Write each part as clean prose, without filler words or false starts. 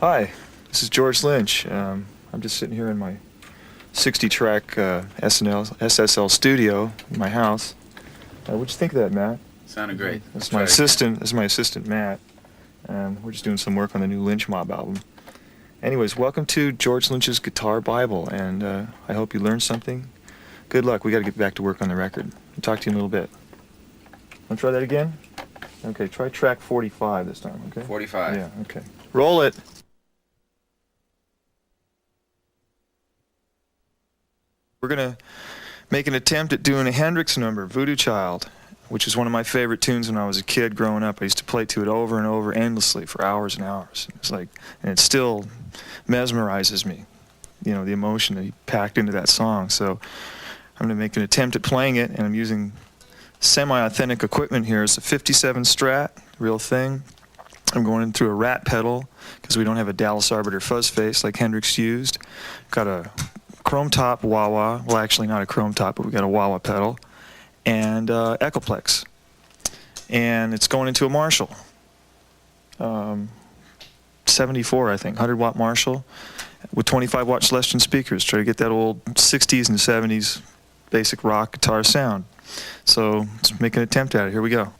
Hi, this is George Lynch. I'm just sitting here in my 60-track SSL studio in my house. What'd you think of that, Matt? Sounded great. That's my assistant. This is my assistant, Matt. And we're just doing some work on the new Lynch Mob album. Anyways, welcome to George Lynch's Guitar Bible, and I hope you learned something. Good luck. We got to get back to work on the record. I'll talk to you in a little bit. Want to try that again? Okay, try track 45 this time, okay? 45. Yeah, okay. Roll it. We're going to make an attempt at doing a Hendrix number, Voodoo Child, which is one of my favorite tunes when I was a kid growing up. I used to play to it over and over endlessly for hours and hours. It's like, and it still mesmerizes me, you know, the emotion that he packed into that song. So I'm going to make an attempt at playing it, and I'm using semi-authentic equipment here. It's a 57 Strat, real thing. I'm going in through a rat pedal because we don't have a Dallas Arbiter fuzz face like Hendrix used. Got a chrome top wah-wah, well actually not a chrome top, but we got a wah-wah pedal, and Echoplex. And it's going into a Marshall. 74, I think, 100-watt Marshall with 25-watt Celestion speakers. Try to get that old 60s and 70s basic rock guitar sound. So let's make an attempt at it. Here we go.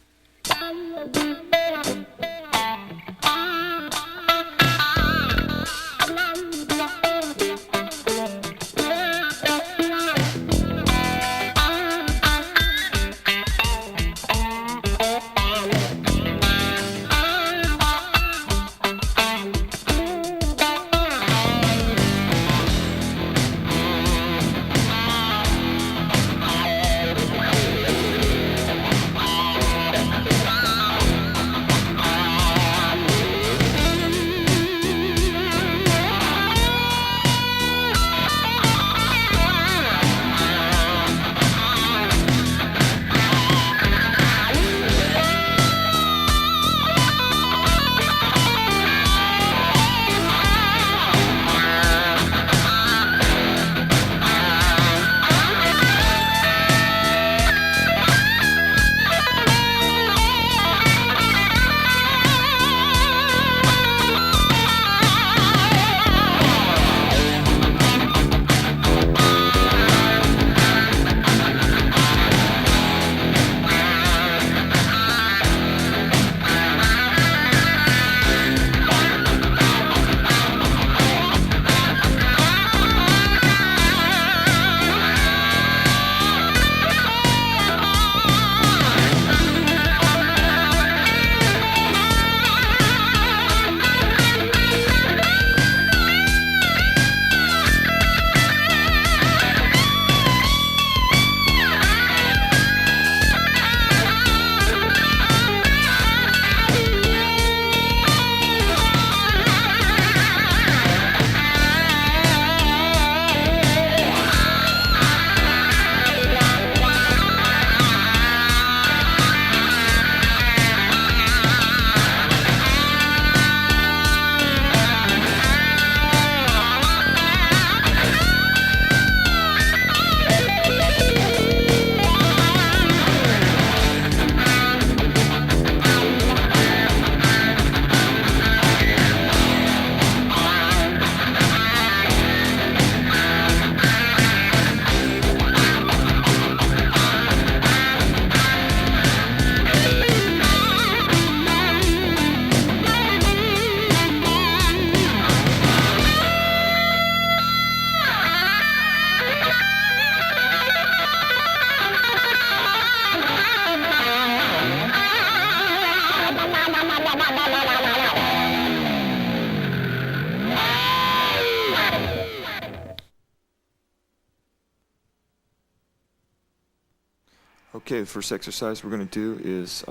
Okay, the first exercise we're going to do is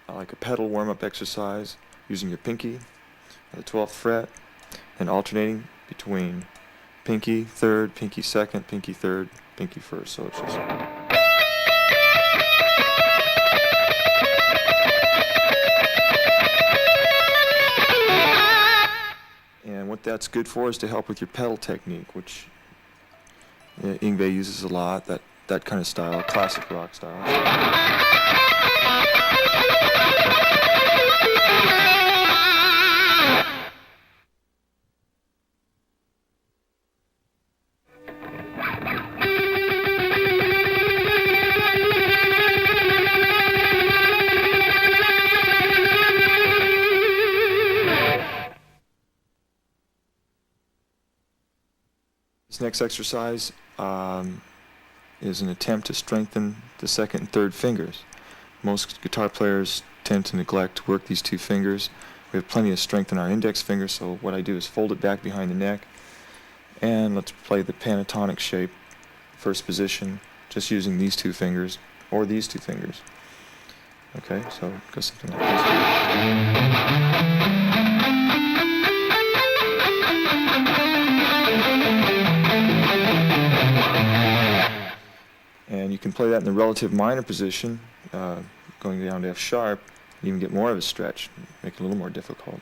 like a pedal warm-up exercise using your pinky at the 12th fret and alternating between pinky, third, pinky second, pinky third, pinky first. So it's just... And what that's good for is to help with your pedal technique, which Yngwie uses a lot, that kind of style, classic rock style. This next exercise is an attempt to strengthen the second and third fingers. Most guitar players tend to neglect to work these two fingers. We have plenty of strength in our index finger, so what I do is fold it back behind the neck, and let's play the pentatonic shape, first position, just using these two fingers, or these two fingers. Okay, so it goes something like this. And you can play that in the relative minor position, going down to F sharp, and even get more of a stretch, make it a little more difficult.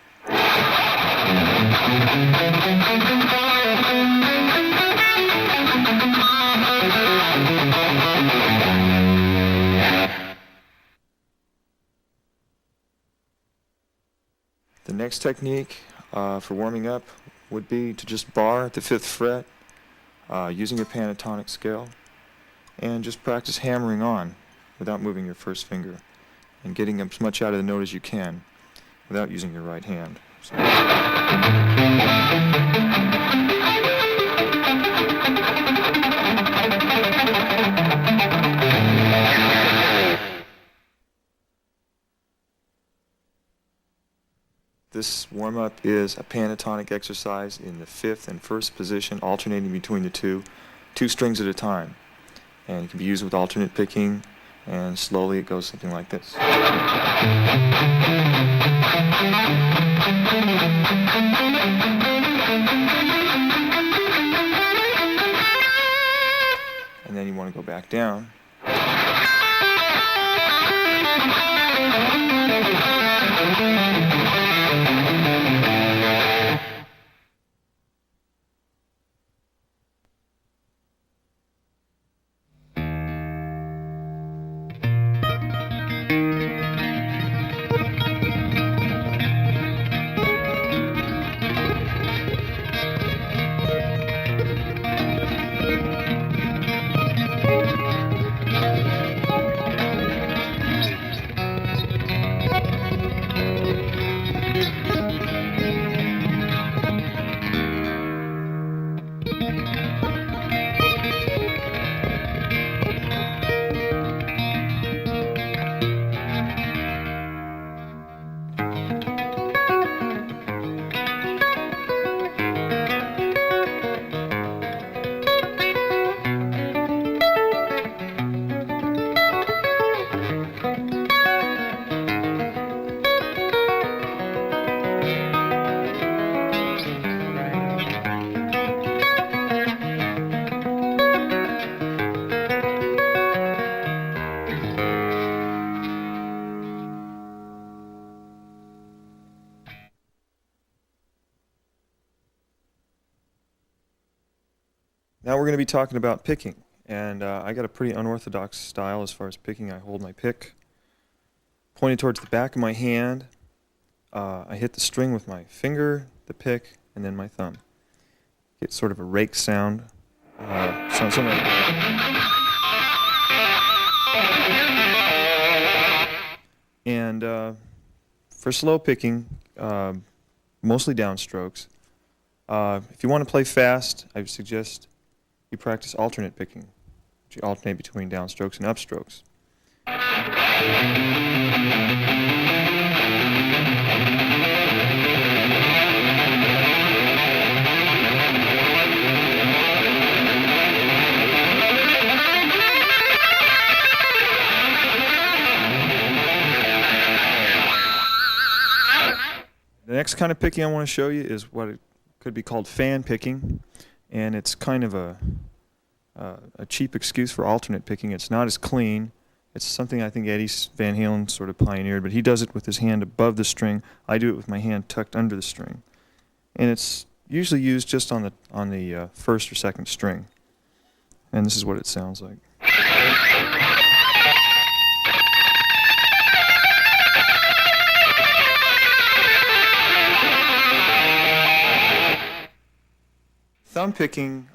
The next technique for warming up would be to just bar at the 5th fret using your pentatonic scale, and just practice hammering on without moving your first finger and getting as much out of the note as you can without using your right hand. So. This warm-up is a pentatonic exercise in the 5th and 1st position, alternating between the two strings at a time. And it can be used with alternate picking, and slowly it goes something like this. And then you want to go back down. Now we're going to be talking about picking, and I got a pretty unorthodox style as far as picking. I hold my pick pointed towards the back of my hand. I hit the string with my finger, the pick, and then my thumb. Get sort of a rake sound. Something like and for slow picking, mostly downstrokes. If you want to play fast, I would suggest you practice alternate picking, which you alternate between downstrokes and upstrokes. The next kind of picking I want to show you is what it could be called fan picking, and it's kind of a cheap excuse for alternate picking. It's not as clean. It's something I think Eddie Van Halen sort of pioneered, but he does it with his hand above the string. I do it with my hand tucked under the string, and it's usually used just on the first or second string. And this is what it sounds like. Thumb picking,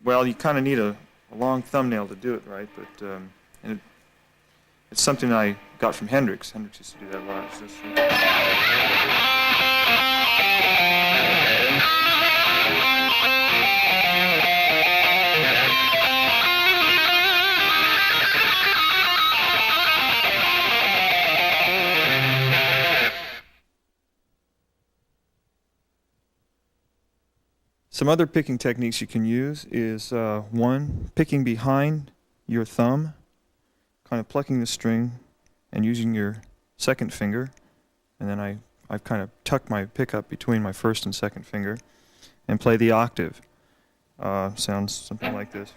well, you kind of need a long thumbnail to do it right, but and it's something I got from Hendrix. Hendrix used to do that a lot. It's just, Some other picking techniques you can use is one, picking behind your thumb, kind of plucking the string and using your second finger, and then I've kind of tucked my pickup between my first and second finger and play the octave. Sounds something like this.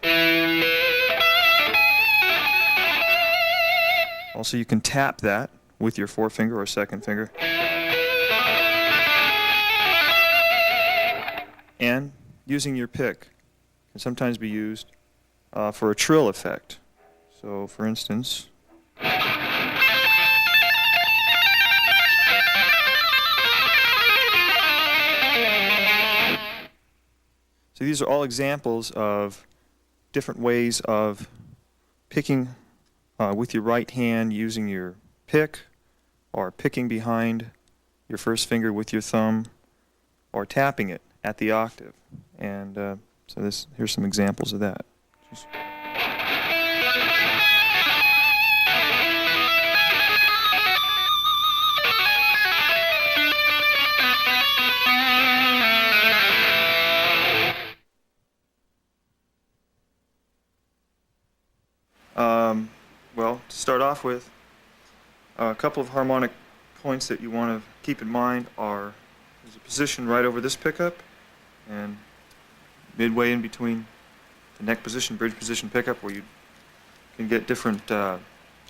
Also, you can tap that with your forefinger or second finger. And using your pick can sometimes be used for a trill effect. So, for instance, so these are all examples of different ways of picking with your right hand using your pick, or picking behind your first finger with your thumb, or tapping it at the octave. And so here's some examples of that. Well, to start off with, a couple of harmonic points that you want to keep in mind are there's a position right over this pickup, and midway in between the neck position, bridge position pickup, where you can get different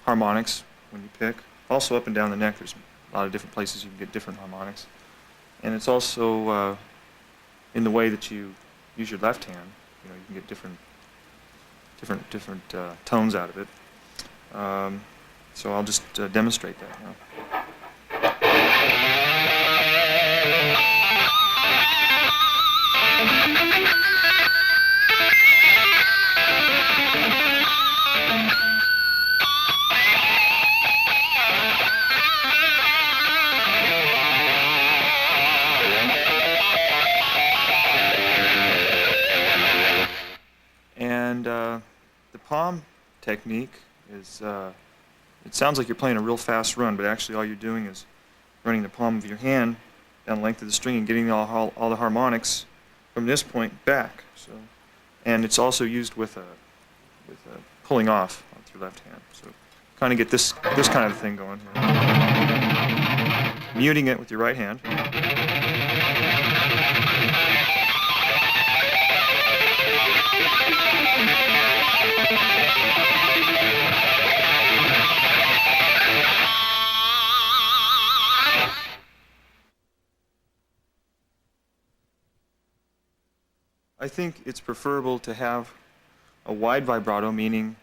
harmonics when you pick. Also up and down the neck, there's a lot of different places you can get different harmonics. And it's also in the way that you use your left hand. You know, you can get different tones out of it. So I'll just demonstrate that now. And the palm technique is, it sounds like you're playing a real fast run, but actually all you're doing is running the palm of your hand down the length of the string and getting all the harmonics from this point back. So, and it's also used with pulling off with your left hand. So kind of get this kind of thing going here. Muting it with your right hand. I think it's preferable to have a wide vibrato, meaning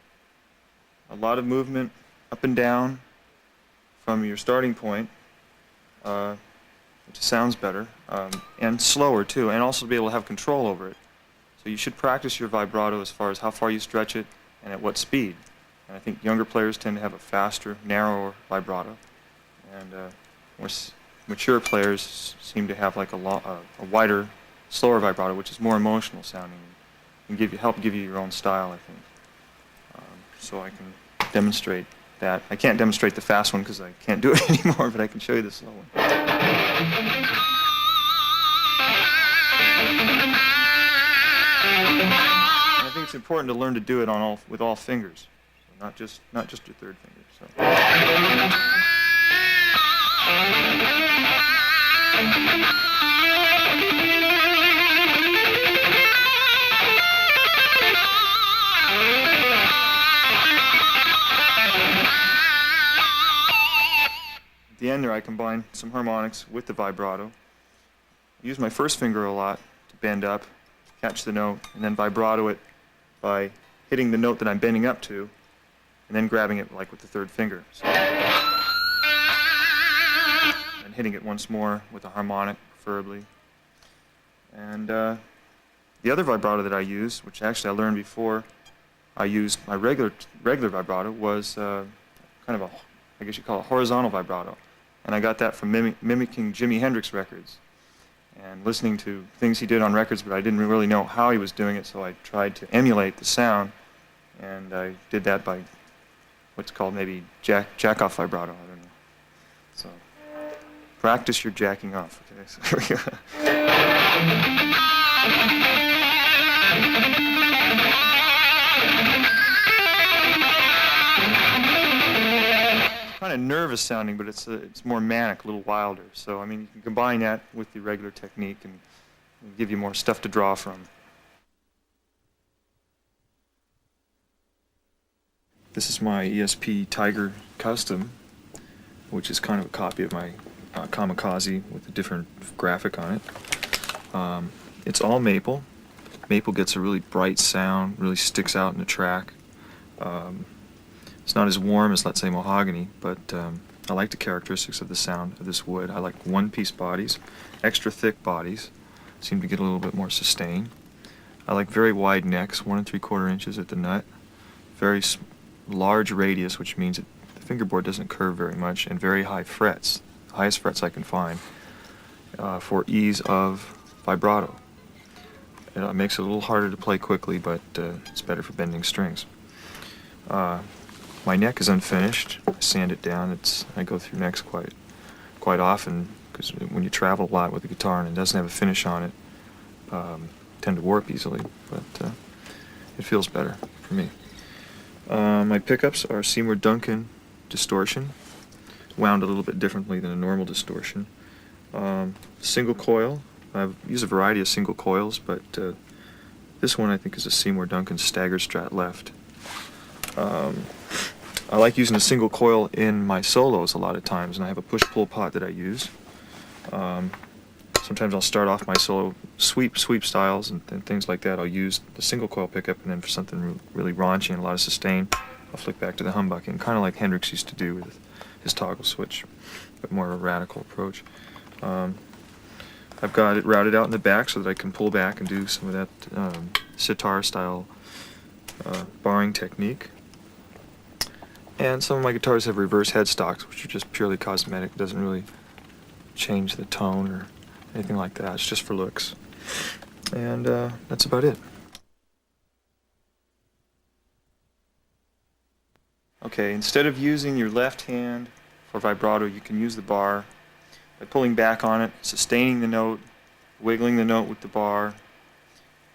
a lot of movement up and down from your starting point, which sounds better, and slower too, and also to be able to have control over it. So you should practice your vibrato as far as how far you stretch it and at what speed. And I think younger players tend to have a faster, narrower vibrato, and more mature players seem to have like a wider, slower vibrato, which is more emotional sounding and help give you your own style, I think. So I can demonstrate that. I can't demonstrate the fast one because I can't do it anymore, but I can show you the slow one. And I think it's important to learn to do it with all fingers, so not just your third finger. So. At the end there, I combine some harmonics with the vibrato. I use my first finger a lot to bend up, catch the note, and then vibrato it by hitting the note that I'm bending up to, and then grabbing it like with the third finger. So, and hitting it once more with a harmonic, preferably. And the other vibrato that I use, which actually I learned before I used my regular vibrato, was kind of I guess you call it horizontal vibrato. And I got that from mimicking Jimi Hendrix records and listening to things he did on records, but I didn't really know how he was doing it, so I tried to emulate the sound, and I did that by what's called maybe jack-off vibrato, I don't know. So practice your jacking off, okay? So here we go. Kind of nervous sounding, but it's more manic, a little wilder. So I mean, you can combine that with the regular technique and give you more stuff to draw from. This is my ESP Tiger Custom, which is kind of a copy of my Kamikaze with a different graphic on it. It's all maple. Maple gets a really bright sound, really sticks out in the track. It's not as warm as, let's say, mahogany, but I like the characteristics of the sound of this wood. I like one-piece bodies, extra thick bodies, seem to get a little bit more sustain. I like very wide necks, 1 3/4 inches at the nut, very large radius, which means that the fingerboard doesn't curve very much, and very high frets, the highest frets I can find, for ease of vibrato. It makes it a little harder to play quickly, but it's better for bending strings. My neck is unfinished. I sand it down. I go through necks quite often, because when you travel a lot with a guitar and it doesn't have a finish on it, tend to warp easily, but it feels better for me. My pickups are Seymour Duncan distortion, wound a little bit differently than a normal distortion. Single coil. I use a variety of single coils, but this one I think is a Seymour Duncan stagger strat left. I like using a single coil in my solos a lot of times, and I have a push-pull pot that I use. Sometimes I'll start off my solo sweep styles and things like that. I'll use the single coil pickup, and then for something really raunchy and a lot of sustain, I'll flick back to the humbucking, kind of like Hendrix used to do with his toggle switch, but more of a radical approach. I've got it routed out in the back so that I can pull back and do some of that sitar-style barring technique. And some of my guitars have reverse headstocks, which are just purely cosmetic. It doesn't really change the tone or anything like that. It's just for looks. And that's about it. Okay, instead of using your left hand for vibrato, you can use the bar by pulling back on it, sustaining the note, wiggling the note with the bar,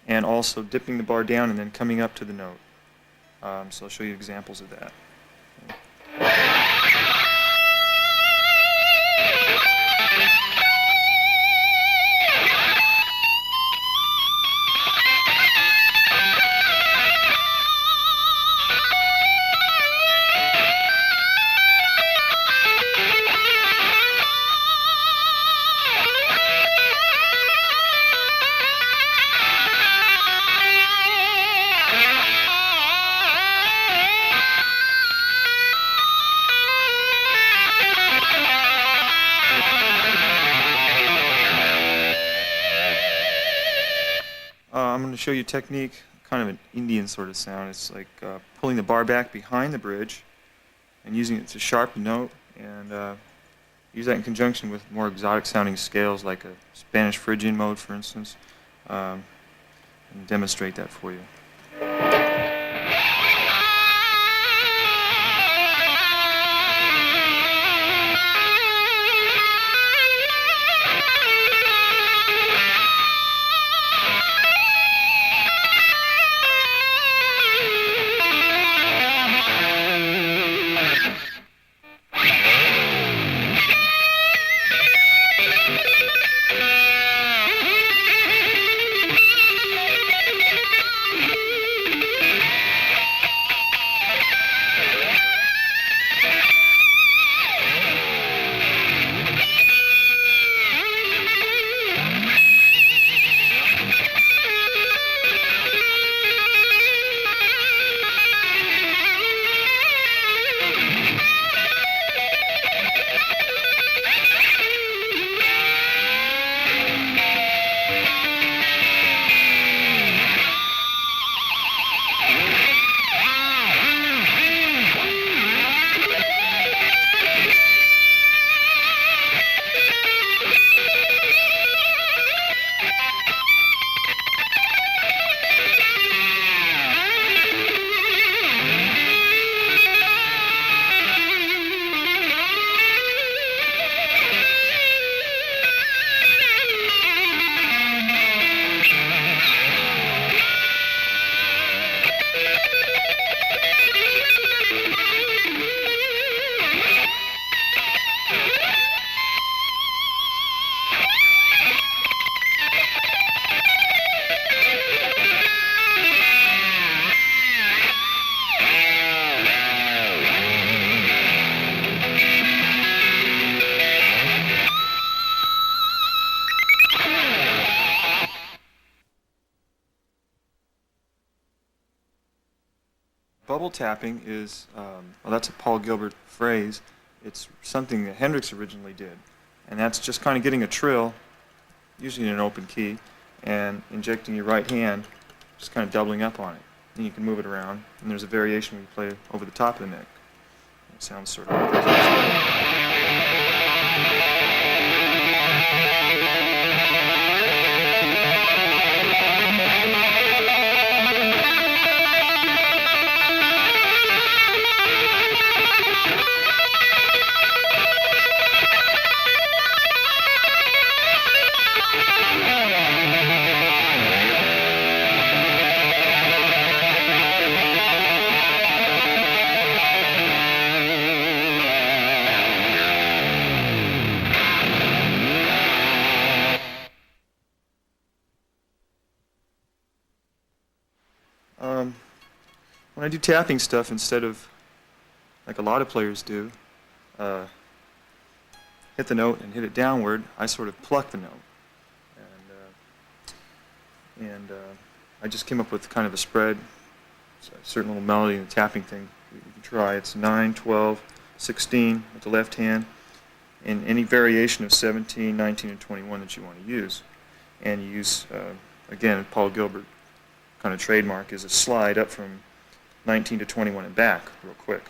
and also dipping the bar down and then coming up to the note. So I'll show you examples of that. I'm going to show you a technique, kind of an Indian sort of sound. It's like pulling the bar back behind the bridge and using it to sharpen the note, and use that in conjunction with more exotic sounding scales like a Spanish Phrygian mode, for instance, and demonstrate that for you. Bubble tapping is, well, that's a Paul Gilbert phrase. It's something that Hendrix originally did. And that's just kind of getting a trill, usually in an open key, and injecting your right hand, just kind of doubling up on it. And you can move it around. And there's a variation where you play over the top of the neck. It sounds sort of like this. When I do tapping stuff, instead of, like a lot of players do, hit the note and hit it downward, I sort of pluck the note. And I just came up with kind of a spread, a certain little melody in the tapping thing you can try. It's 9, 12, 16 with the left hand, and any variation of 17, 19, and 21 that you want to use. And you use, again, Paul Gilbert kind of trademark is a slide up from 19 to 21 and back real quick.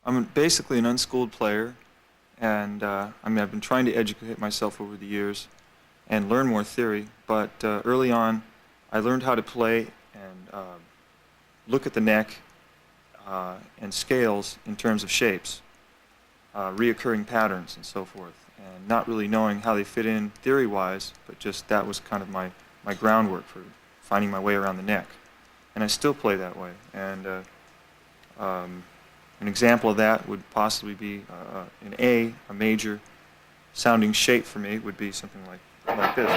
I'm basically an unschooled player, and I've been trying to educate myself over the years and learn more theory, but early on I learned how to play and look at the neck and scales in terms of shapes, reoccurring patterns and so forth, and not really knowing how they fit in theory-wise, but just that was kind of my groundwork for finding my way around the neck. And I still play that way. And an example of that would possibly be an A, a major sounding shape for me would be something like this.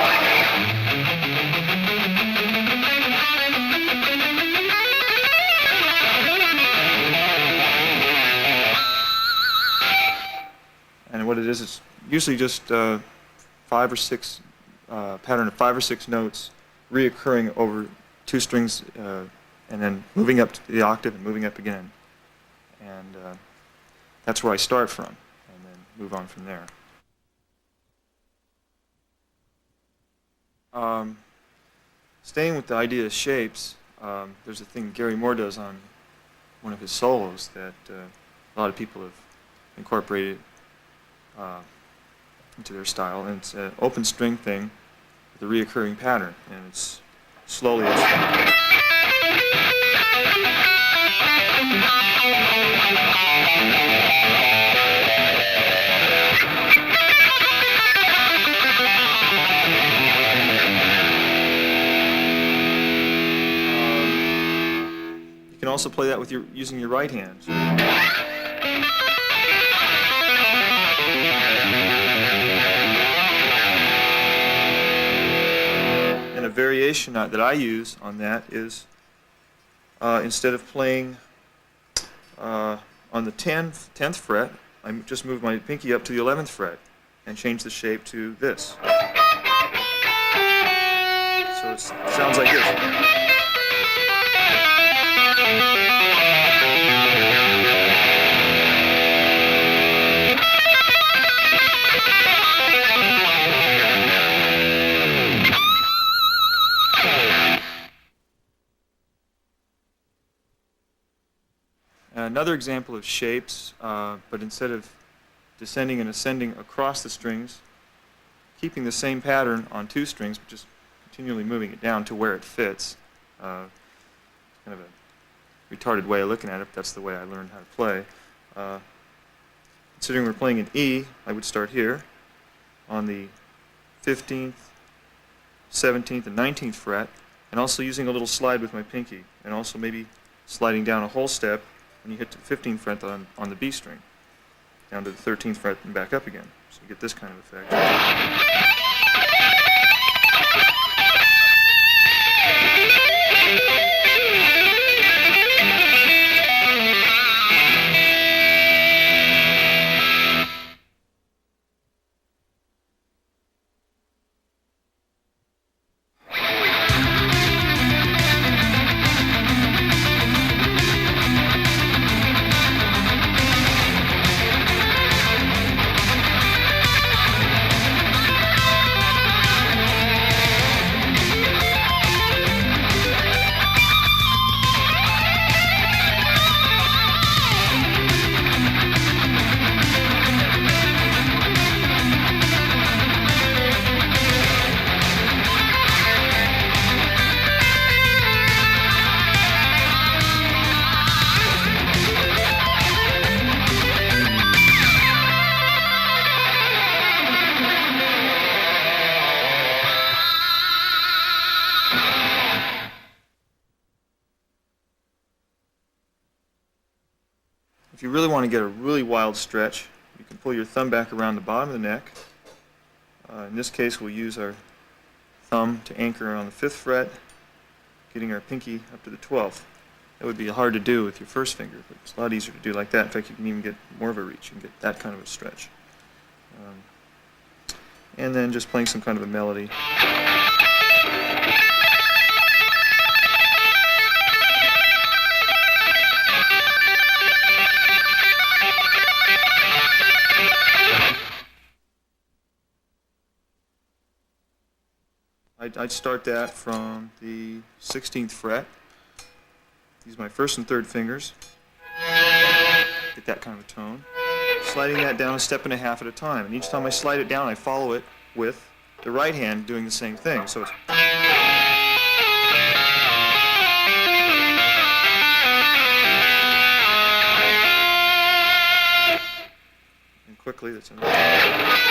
And what it is, it's usually just 5 or 6 pattern of 5 or 6 notes reoccurring over 2 strings and then moving up to the octave and moving up again. And that's where I start from, and then move on from there. Staying with the idea of shapes, there's a thing Gary Moore does on one of his solos that a lot of people have incorporated into their style, and it's an open string thing with a reoccurring pattern, and it's slowly. also play that with using your right hand. And a variation that I use on that is instead of playing on the 10th fret, I just move my pinky up to the 11th fret and change the shape to this. So it sounds like this. Another example of shapes, but instead of descending and ascending across the strings, keeping the same pattern on 2 strings, but just continually moving it down to where it fits. Kind of a retarded way of looking at it, but that's the way I learned how to play. Considering we're playing an E, I would start here on the 15th, 17th, and 19th fret, and also using a little slide with my pinky, and also maybe sliding down a whole step when you hit to the 15th fret on the B string, down to the 13th fret and back up again. So you get this kind of effect. If you really want to get a really wild stretch, you can pull your thumb back around the bottom of the neck. In this case, we'll use our thumb to anchor on the 5th fret, getting our pinky up to the 12th. That would be hard to do with your first finger, but it's a lot easier to do like that. In fact, you can even get more of a reach. You can get that kind of a stretch. And then just playing some kind of a melody. I'd start that from the 16th fret. Use my 1st and 3rd fingers. Get that kind of a tone. Sliding that down a step and a half at a time. And each time I slide it down, I follow it with the right hand doing the same thing. So it's... And quickly, that's enough.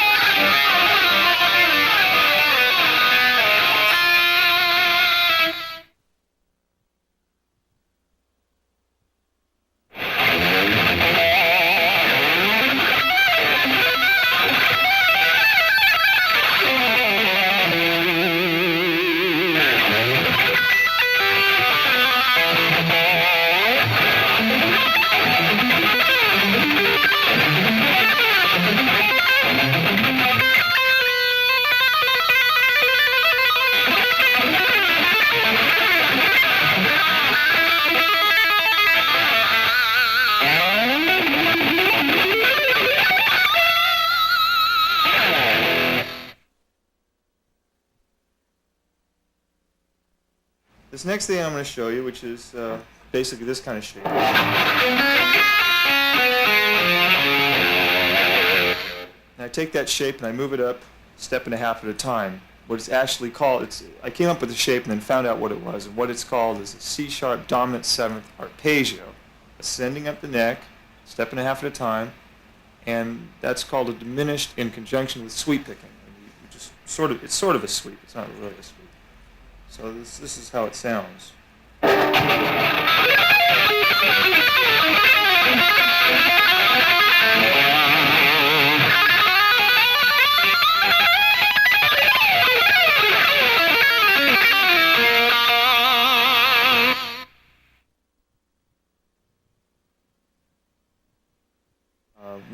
This next thing I'm going to show you, which is basically this kind of shape. Now I take that shape and I move it up a step and a half at a time. What it's actually called, I came up with the shape and then found out what it was. And what it's called is a C-sharp dominant 7th arpeggio, ascending up the neck, step and a half at a time, and that's called a diminished in conjunction with sweep picking. You just it's sort of a sweep. It's not really a sweep. So this is how it sounds.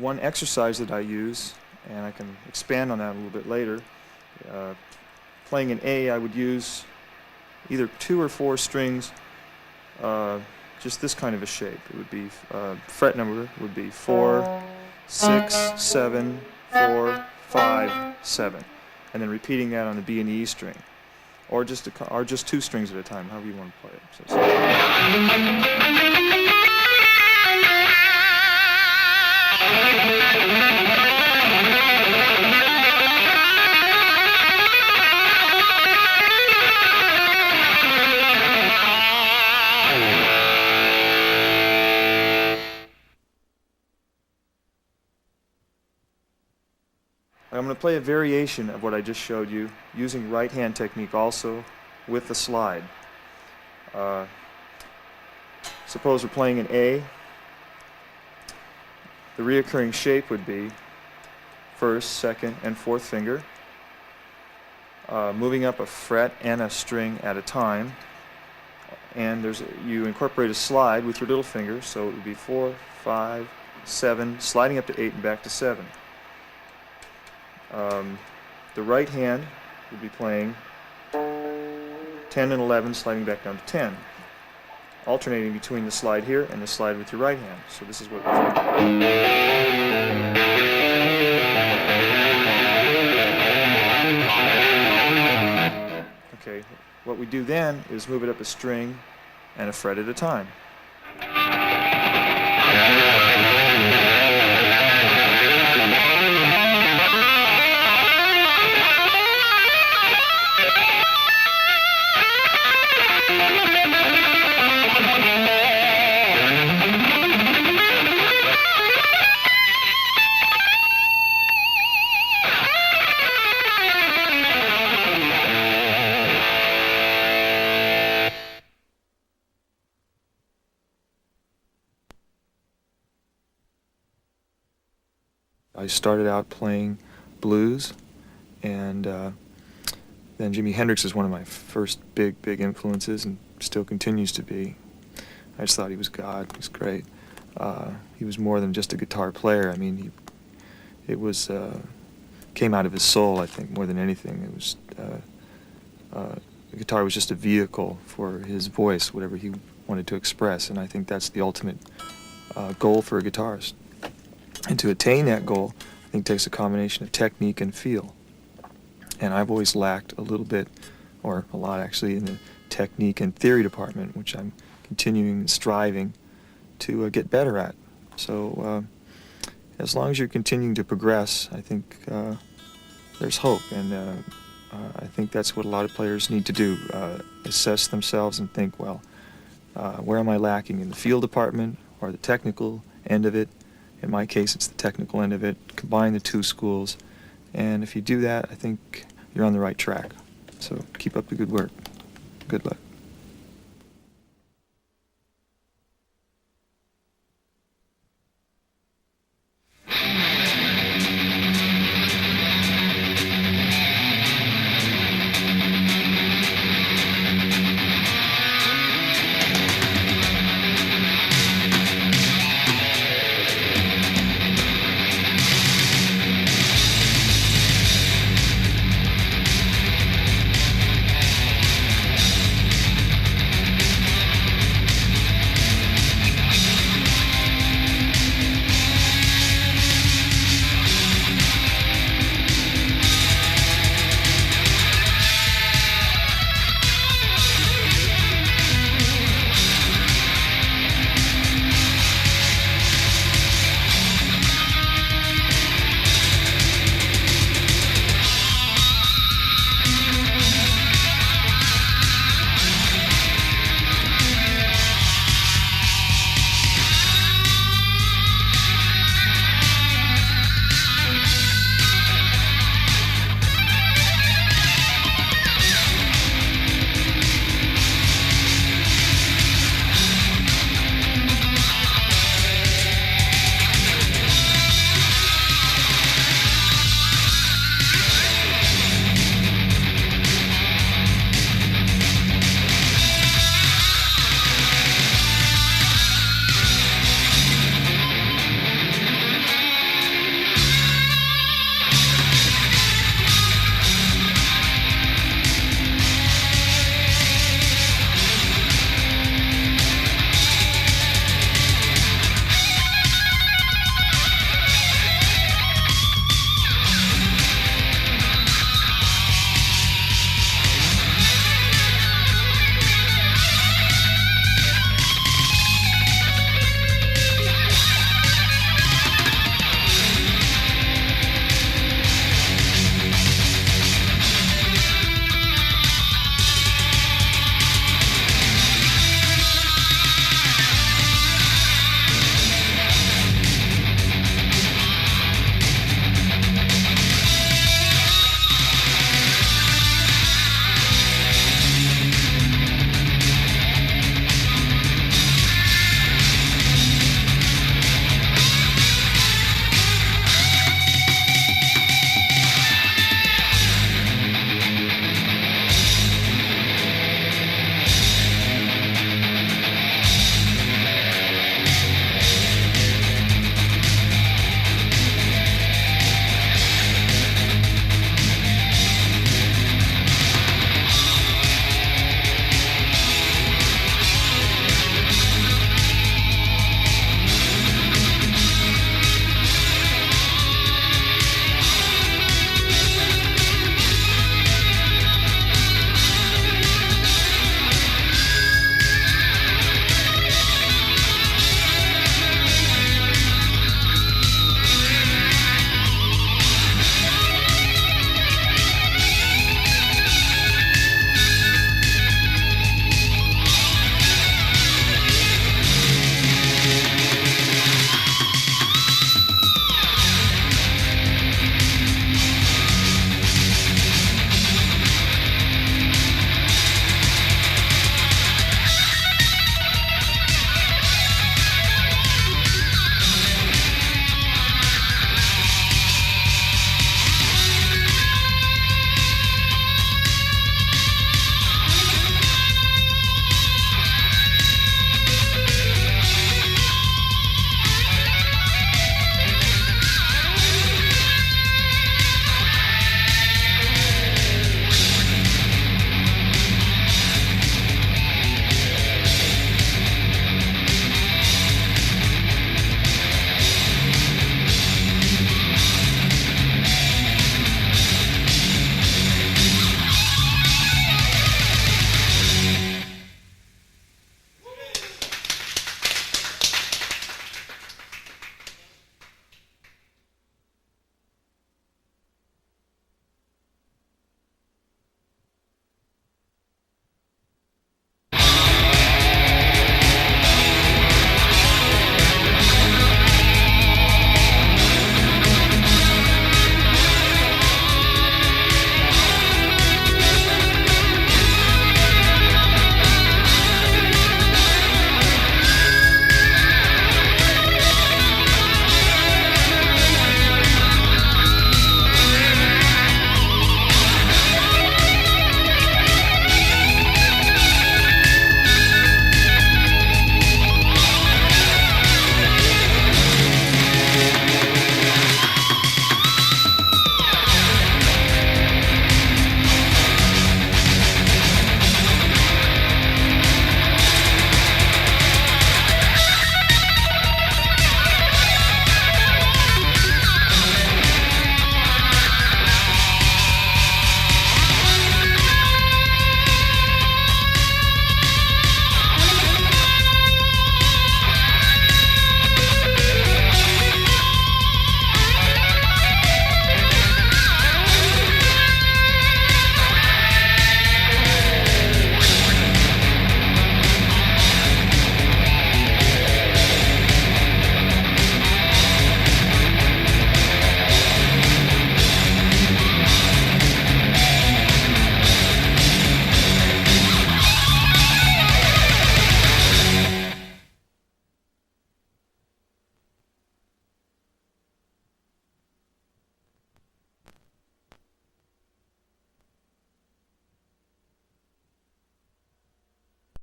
One exercise that I use, and I can expand on that a little bit later, playing an A, I would use either 2 or 4 strings, just this kind of a shape. It would be, fret number would be 4, 6, 7, 4, 5, 7, and then repeating that on the B and E string, or just 2 strings at a time, however you want to play it. So I'm going to play a variation of what I just showed you, using right hand technique also with the slide. Suppose we're playing an A. The reoccurring shape would be 1st, 2nd, and 4th finger, moving up a fret and a string at a time, and you incorporate a slide with your little finger, so it would be 4, 5, 7, sliding up to 8 and back to 7. The right hand would be playing 10 and 11, sliding back down to 10, alternating between the slide here and the slide with your right hand. So this is what Okay, what we do then is move it up a string and a fret at a time. I started out playing blues, and then Jimi Hendrix is one of my first big influences, and still continues to be. I just thought he was God. He was great. He was more than just a guitar player. I mean, it was came out of his soul, I think, more than anything. It was the guitar was just a vehicle for his voice, whatever he wanted to express, and I think that's the ultimate goal for a guitarist. And to attain that goal, I think takes a combination of technique and feel. And I've always lacked a little bit, or a lot actually, in the technique and theory department, which I'm continuing and striving to get better at. So as long as you're continuing to progress, I think there's hope. And I think that's what a lot of players need to do, assess themselves and think, well, where am I lacking in the field department or the technical end of it? In my case, it's the technical end of it. Combine the 2 schools, and if you do that, I think you're on the right track. So keep up the good work. Good luck.